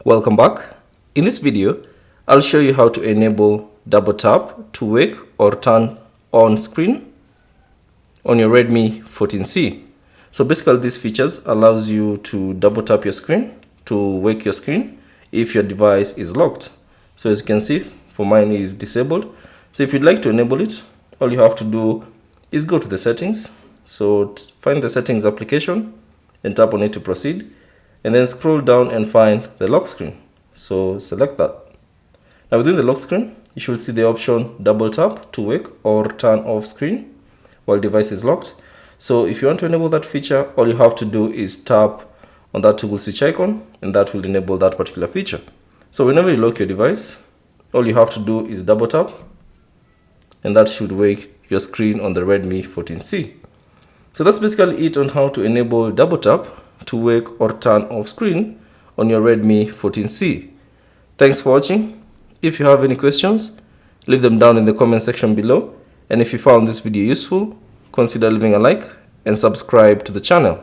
Welcome back. In this video, I'll show you how to enable double tap to wake or turn on screen on your Redmi 14C. So basically these features allows you to double tap your screen to wake your screen if your device is locked. So as you can see, for mine is disabled. So if you'd like to enable it, all you have to do is go to the settings. So find the settings application and tap on it to proceed, and then scroll down and find the lock screen. So select that. Now within the lock screen, you should see the option double tap to wake or turn off screen while device is locked. So if you want to enable that feature, all you have to do is tap on that toggle switch icon, and that will enable that particular feature. So whenever you lock your device, all you have to do is double tap, and that should wake your screen on the Redmi 14C. So that's basically it on how to enable double tap to wake or turn off screen on your Redmi 14C. Thanks for watching. If you have any questions, leave them down in the comment section below. And if you found this video useful, consider leaving a like and subscribe to the channel.